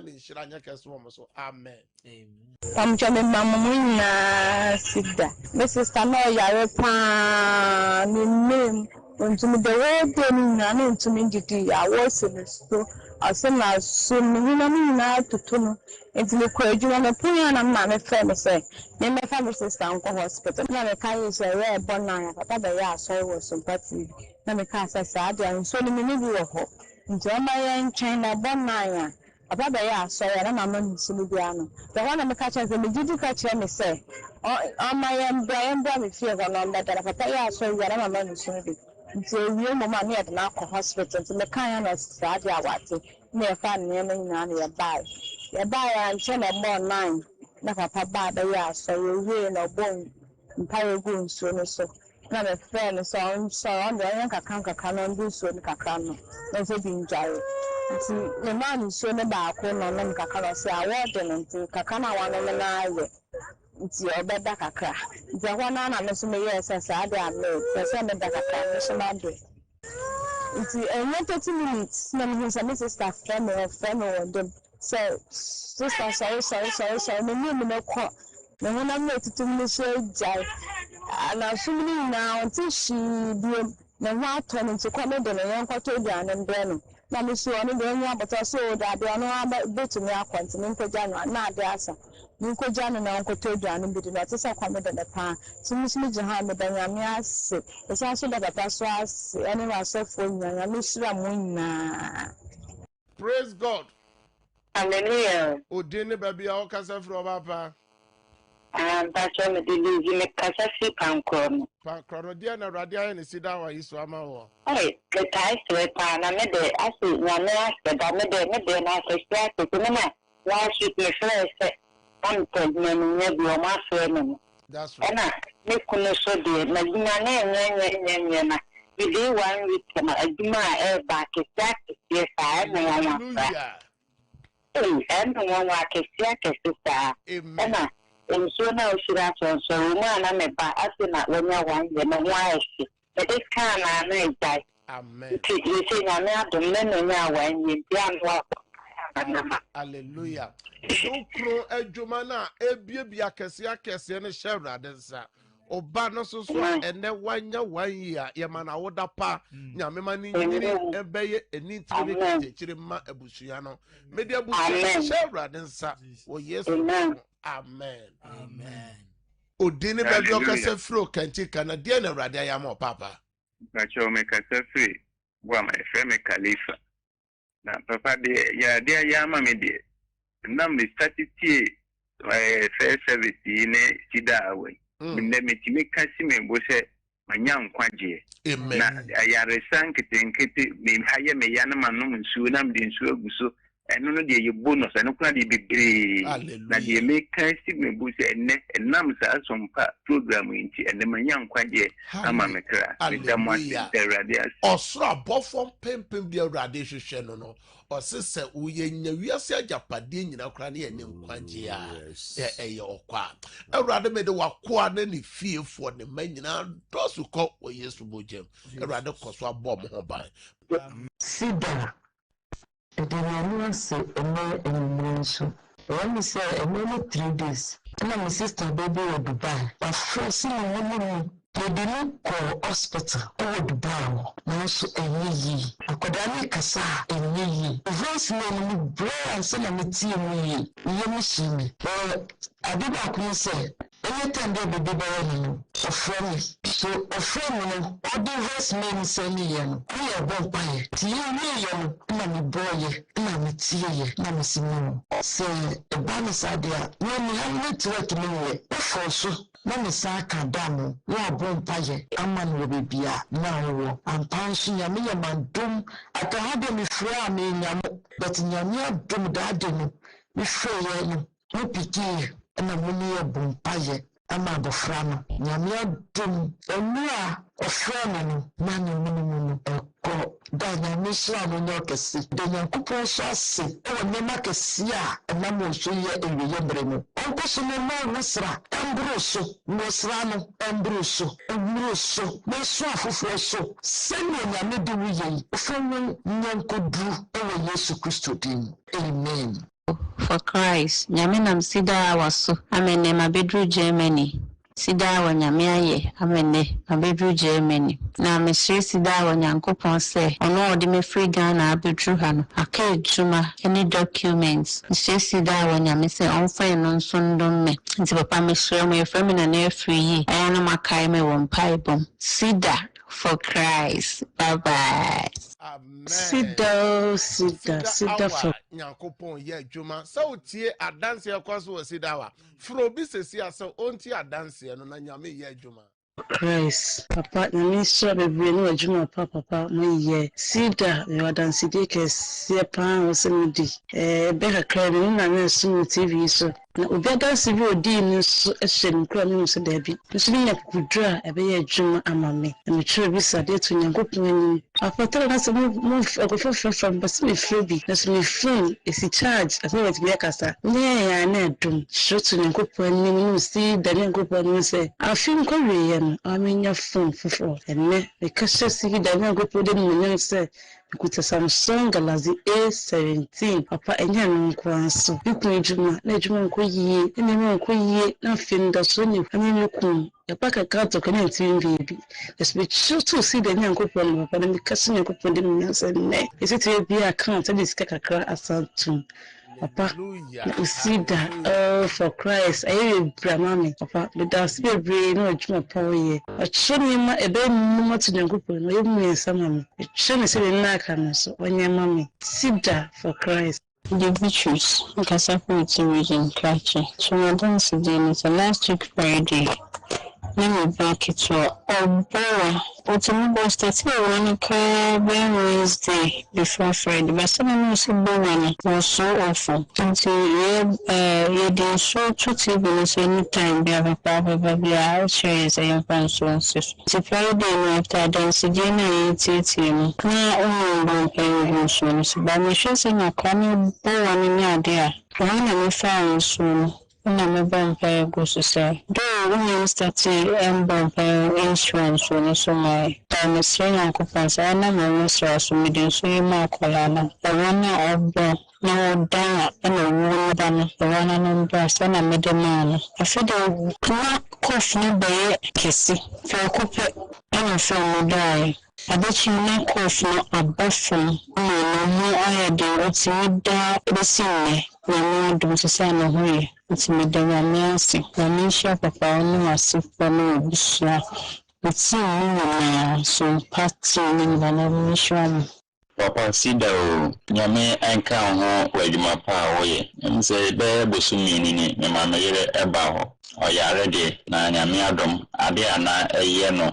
Pamchame mama na sida. My sister no yare pa ni name untumi the whole day ni na untumi ndidi ya was in so asema so ni na tutuno enti me kwa adwuma me punya na ma me fe me say me me fa me sister nko hospital na me kai so we born na papa be ya so was sympathy na me ka say sa ade so ni me ni bi wo ho nti o ma ya nchen na born na ya papa be ya so ya na mama ni sulu bia no the one na me ka che me gidi ka che me say o ma ya mbra me fie go no mba da papa ya so ya na mama ni sulu bia nti ewie mama na ya na ko hospital nti me kan ya na sa ade awate na ya fa ne me nyina na ya bai ya nche na mo 9 na papa ba da ya so ewie na bon mpaye go nso no so na me friend so on the yan kaka no ndu so ni kaka no na so bi njare nti me ma ni so ne ba ko no na kaka no se award no nti kaka na wa no na aye nti obeda kaka nti ho na me so me yes sa ade ame se me da kaka me so ma do And 30 minutes, no, he said, Mrs. Staff, friend or them. So, sister, sorry, no, no, quite. No one I'm ready to miss Jai. And I'm assuming now until she be the white turn into comment on a young cotton and then. Now, Monsieur, I'm going but I saw that they are not bit to me. I continue to Jana, not the answer. Uncle John and Uncle Tojan and be not to say comment on the pan. So, Miss Mijahan, the Yamia said, it's also that that's why anyone so for you, and I miss Ramuna. Praise God. Hallelujah. O dini baby a okasa from papa. That's why me dey me kasa si pankron. Pankron dia na radia ni sida wa Yesu ama wo. Hey, the ties to pa na me dey asi na me asi da me dey na se to me na wa shoot me first on to me me bi o ma so me. That's right. Na me kunu so dey na gina na na. We dey 1 week na aduma e ba ke sa ke sa na ya. Hallelujah. And one sister. Amen. And so now she has so woman and a bar as not when you're 1 year and why she. But this kind of night die. Amen. You say, I'm not the men now when you damn. Hallelujah. So pro ejumana ebie akese ne shewra densa. Oba no so ene wanya 1 year ye mana woda pa nyame mani nyiri ebeye enitire kechire ma abusua no media abusua shewra densa o Yesu. Amen. Odini baby okase fro kanti kana de na urade ayama papa. Bacho me kase free wa my friend me Khalifa. Na papa de ya de ayama me de. Nam me started first service ne sida away. Me me kasi me bo se manya nkwaje. Amen. Na ayaresa nkete me haye me ya na manum nsuo na me de nsuo aguso eno no de ye bonus eno kuna de bebre na de me kasi me bo se enne enam sa asompa program nti enne manya nkwaje ama me kra. Osra bofom pempem de urade hwehwe no osese uyenya wiase agapade nyina kra ne ene nkwaje a eye okwa urade me de wakoa na ne fiefo ne manyina dosu ko o Yesu bojem urade koso abom ho ban Sida the Yamia say so when we say 3 days and my sister baby in Dubai but first in they didn't call hospital or Dubai now so yi akodani kasa yi voice me bro and say na tie me yi machine adiba kun say anytime they be no friend so a friend no all the voice me say ni yen we are born by tie me yen na me boy na me tie na me sinu say e ba me sadia when me have network me for so na me sa ka dam wa bon paye aman wo bibia na wo ampanso nya me mandum atahade me fra me nya but nya me adum daade no me fra ye no mo piki na mo ni bon paye ama bofra no nya me adum enu a ofra me no na ne mu ko da nya me sha no nya kesi de nya kupo so ase o ne makesi a na mo so ye ewiye bre no onko so no ma nasra ambroso no ambroso no so afofo so sene nya me de wiye ofenwe nyankodu o Yesu Kristo din amen. For Christ, Yaminam Sida was amene mabedru Germany. Sida wa nyame aye amene mabedru Germany. Na mesre sida wa nyankopon se ono odi me free Ghana abedru ha no. Aka ejuma any documents. Mesre sida wa nyame se onfa eno nso ndom me. Nti papa mesre mo efre me na na free yi. Aya na makai me wo mpaibom. Sida for Christ. Bye bye. Amen. Sida for Nyankopon ye dwuma sa otie adanse ekwaso wo sida wa fro bi sesi ase onti adanse no na nyame ye dwuma Christ papa na mi so bebre no adwuma papa mo ye sida yo adanse de ke se pa o se mudi be kakra ni na na su TV so na obi adanse bi odi ni so ehye nkura no so da bi nso ni nya kudura ebe ye adwuma ama me na me tro bi sade to nyankopon ani afotoro na so mo agofo from but me free bi na so me phone esi charge aso wet me kasa ne ya na dum so to nyankopon ani no si da nyankopon ani se afim ko wiye no amenya phone foforo enne me kasa si da nyankopon de no nyam se kuta Samsung Galaxy A17 papa enya no nkwanso ikun ejuma na ejuma nkoyie ene mo nkoyie na fim da so ni amemi kun ya paka kato kana ntin bibi esbe chutu si da nyankopon papa na mikasa nyankopon de nyansa ne esiti bi account de sika kakra asantum papa usida for Christ ayi bramami papa the das be bre no ejuma poye achoni ma ebe numo to nyankopon no yemu ensama me chene se na aka so onye mami sida for Christ. The Beatrice, Kasafo region, Krachi. So my dance again is the last week Friday. Let me back it to Obora. Automobile started one Wednesday before Friday, but someone was was so awful. Until you did so 2 TV anytime, be a papa, be out shares a young Francis. It's a Friday after dance again, I eat him. Now, only paying soon, but me chasing a coming boy in the idea. One of me found soon. Na me bompa go so say do we start bompa insurance no so my time strain uncle fansa na me so me den so ma kola na e wona obo na oda na wo da no e wona no mba so na me de man afede na cough no be kesi fa kope na so mo dai abachi na cough no abafom na no ayede oti da besine na no dum so say na hoye it's me the romance, Ramisha Papa, no, I see for no Bishia. It's so party in the mission. Papa Sida, Yame anka ho wadwuma pa woye. Em say be bosumi ni me ma meyere eba ho. Oyare de na nyame adom ade ana eye no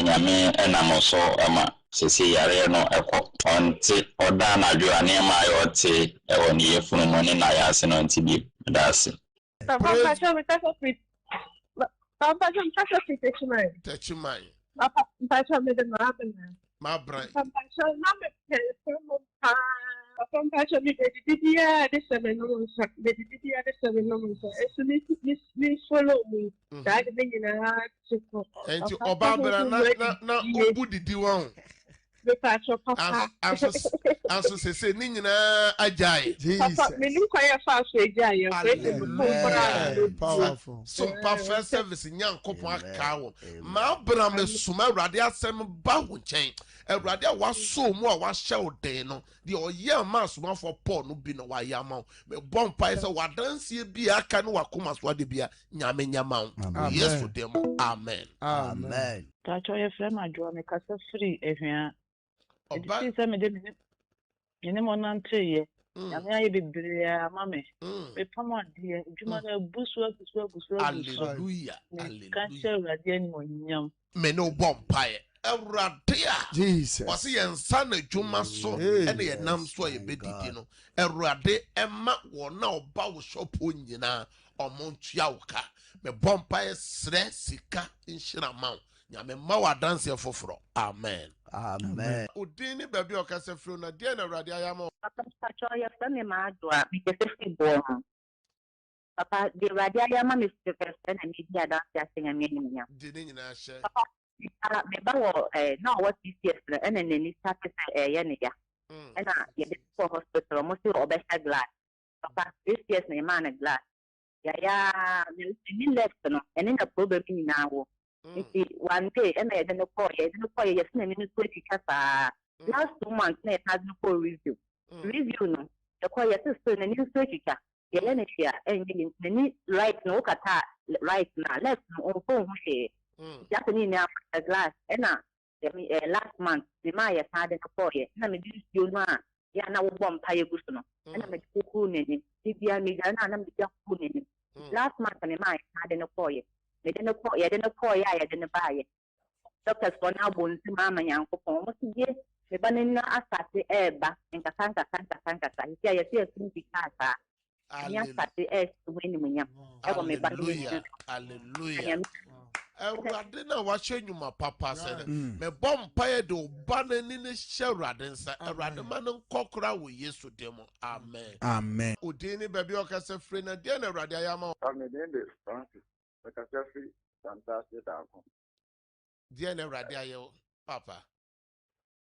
nyame enamoso ama sesi yare no ekọ onti oda na adwo ane ma yote e woni yefunu mo ni na yase no nti bi dase. Papa, Anso se ni nyina ajai Jesus papa me nim kwaya fa so ajai powerful so perfect service nyankopon aka wo ma bra me suma awrade asem ba wo chen awrade waso mu a wa hye den no de oye ma suma for Paul no bi no wa ya ma me bompa se wadansie bi aka no wakoma so de bia nyame nyama yes for them amen amen ta cho ye frema adwo me kasa free ehia Edi se me de me mo nante ye nyame aye bebre ama me pamo ade adwuma na busu hallelujah ka she urade ni monyam me no bompae awrade a Jesus wase ye nsa na adwuma so ene ye nam so ye bedidi no awrade ema wo na oba wo shop onyina omontua wo ka me bompae sre sika nhira mawo nyame ma wa dance foforo amen amen udini baby okase fro na dia na awrade ayama papa chacho ya fami ma adwa bi kese fi bo papa de awrade ayama me fi kese na mi dia dance asenga mi ni nya dini nyina she papa me ba wo na what CCS na ene ni start ye ne ya ena ye de for hospital mo si obesha glass papa CCS na ma na glass ya ni left no ene na problem ni na wo one day and I didn't call yes, and in the last 2 months, I had no review. Review no, the quiet sister and new search. Yelenetia and any right no kata right now, left no phone share. Japanese now a glass, and last month, the Maya had a call yet. Let me do you now. Yana bomb pie gusto, and I'm a coon in it. Tibia Migana, and I'm just cooning. Last month, and Maya had a call yet. They didn't call ya, I didn't buy it. Doctors for now, bones, mamma, young performers, yes, the banana assassin eba, and Casanta, here, I see a 3 casa. Hallelujah. Hallelujah. Awurade na wahyɛ nnwuma papa sɛ me bɔ mpaeɛ de ɔba n'ani ne hyɛ Awurade nsa Awurade ma no nkɔkora wɔ Yesu dim. Amen. Amen. Odin ni baabi ɔkasa firi na deɛ na Awurade ayɛ ama wo. Amen. Francis. Ɔkasa firi fantastic daako. Deɛ na Awurade ayɛ wo papa.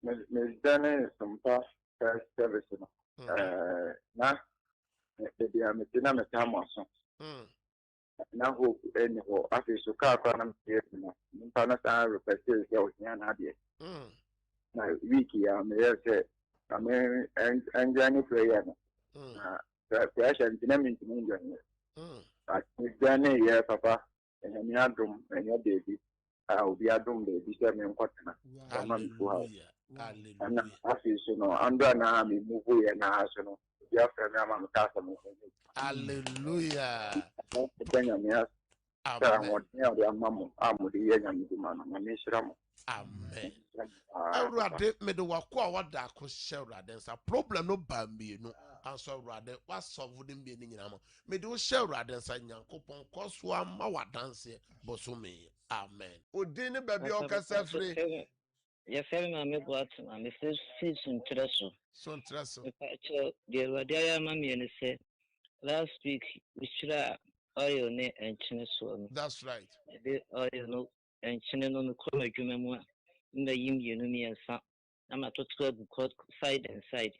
Mesdane Sumpa first service no. Na the Amitina Metamaso. Na hope any ho after so car panam no. Mpana repeated your yan habit. Na wiki say I mean and Johnny prayer. Pressure and dynamic in India. But Johnny, yeah, papa, and your room and your baby. I will be a room baby, 7 quarter. Hallelujah. And after so no, under na me move and national. Hallelujah. Amen. Awurade mede wako a wada akɔhyɛ Awurade nsa problem no ba mmienu anso Awurade wasɔfo de mmienu nyinaa mo mede wo hyɛ Awurade nsa Nyankopɔn kɔ so ama wadanse bosome. Amen. Odin ne baabi ɔkasa firi yɛfɛre ma me boato ma me fɛ fi sontrɛ so sontrɛ deɛ Awurade ayɛ ama me ne sɛ last week mehyira oil ne nkyene so no. That's right. The oil no nkyene no mekɔ m'adwuma mu a mmayi mmienu mmiɛnsa na matotɔ agu side and side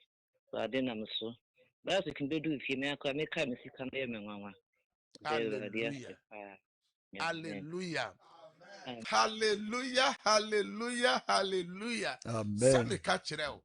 Awurade nam so last week mbɛdu fie me akɔ meka me sika no yɛ me nwanwa. Hallelujah. Hallelujah, hallelujah, hallelujah. Amen. Sami kachireo.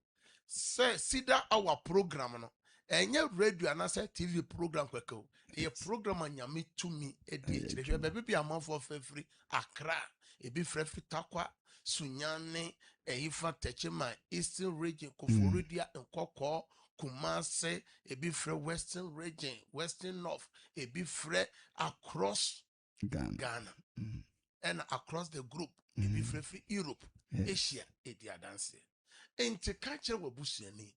Say, see that our program no. Enye radio anase TV program kweko. Ye program anyame to me edi. Baby be amanfo free Accra. Ebi free Takwa, Sunyane, Eifa Techema, Eastern region, Koforidia and Koko, Kumase, ebi free Western region, Western North, ebi free across Ghana. And across the group, ebi free Europe, Asia, edia dance. Enti kache wabusiani.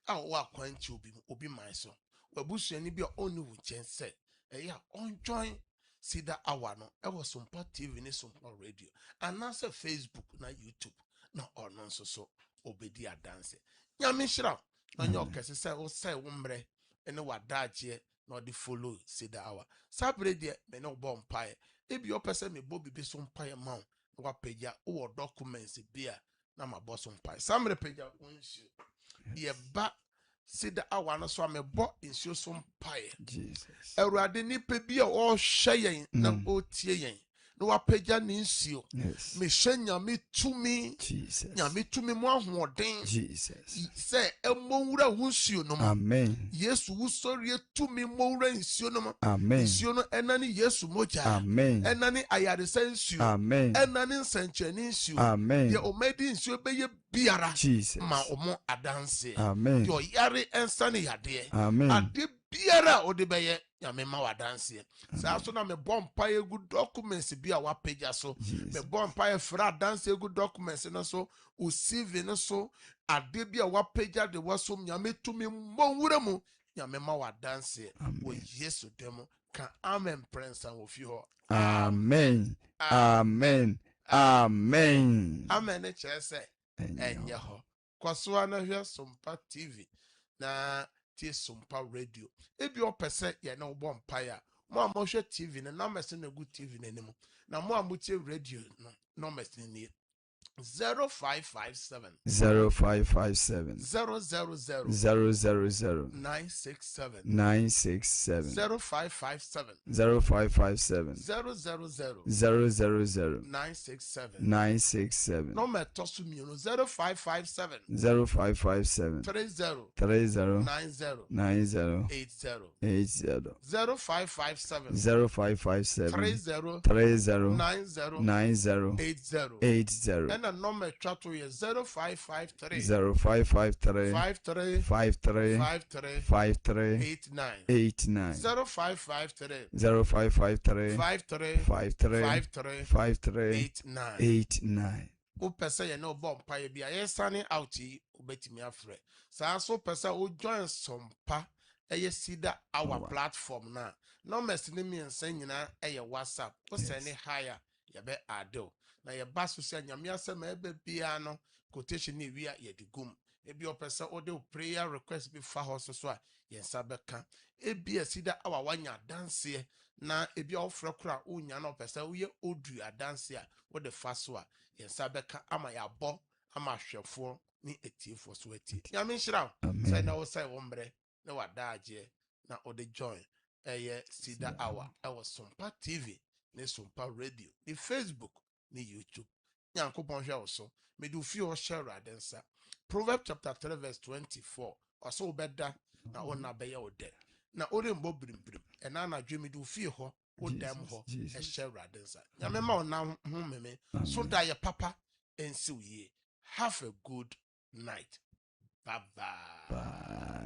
Awa kwanchi obi maiso. Wabusiani bi oni wuchense. Eya on join see that hour no. Ewa Sumpa TV ni Sumpa Radio. And also Facebook na YouTube. Na onon so obedi a dance. Nyamishra. Na nyokese se o se umbre. Ene wadaje na di follow see that hour. Sabre de me no bompaye. Ebi your person me bobi be Sumpaye man. Wa peja o documents bia. Na ma boss Sumpaye. Samre peja unshi. Ye ba see the hour no so me bo insuo Sumpaye. Jesus. Awurade ni pe bia o hye yen na o tie yen. No wa peja ni insuo. Yes. Me hye nyame tumi. Jesus. Nyame tumi mo ahoden. Jesus. Say emowura hunsuo no. Amen. Yesu wusori tumi mowura insuo no. Amen. Insuo no enani Yesu moja. Amen. Enani ayaresa insuo. Amen. Enani nsanchani insuo. Amen. Ye omedi insuo beye biara. Jesus. Ma omo adanse. Amen. Yo yare ensani yade. Amen. Ade biara ode beye nyame ma wadanse. Sa so na me bompa egu documents bi a wa page so. Me bompa fra dance egu documents no so o CV no so ade bi a wa page de waso nyame tumi monwura mu nyame ma wadanse. Wo Yesu demo kan amen prince and of you. Amen. Amen. Amen. Amen e chese enye ho. Kwaso na hwe Sumpa TV na tie Sumpa Radio. Ebi opese ye na obo mpaya. Mo amhwe TV na numbers na good TV na nim. Na mo amutie radio no numbers ni 0557 0557 000 967 967 0557 0557 000 967 number tosu mi no 0557 0557 30 90 80 0557 90 80 and a number chat to 0553 0553 53 53 53 89 0553 0553 53 53 89 o pesa ye no bomb pa bia ye sane out yi obetimi afre sa so pesa o join Sumpa ɛyɛ sida our platform na numbers ne mmiɛnsa nyinaa ɛyɛ WhatsApp o send ne higher yɛbɛ adel na yɛba so sɛ nyame asɛm ɛbɛ bia no quotation ne wi a yɛde gum ebi opɛ sɛ ode prayer request bi fa hɔ so a yɛnsa bɛka ebi sida our wanya danseɛ na ebi ofra kora unya na opɛ sɛ woyɛ odu adanse a wode fa so a yɛnsa bɛka ama yɛabɔ ama hwɛfoɔ ni etiefoɔ so etie nyame nhyira sɛ na wo sɛ wo mbrɛ na wadaagye na ode join sida hour ɛwɔ Sompa TV ne Sompa Radio ne Facebook ne YouTube nyankopɔn hwɛ wo so me do feel share adensa Proverbs chapter 3 verse 24 ɔso bɛda na ona bɛyɛ wo dɛ na ore mbɔ brimbrim ɛna na dwe me do feel hɔ wodam hɔ share adensa nyame ma ona ho meme so da ye papa ensi ye have a good night. Bye bye.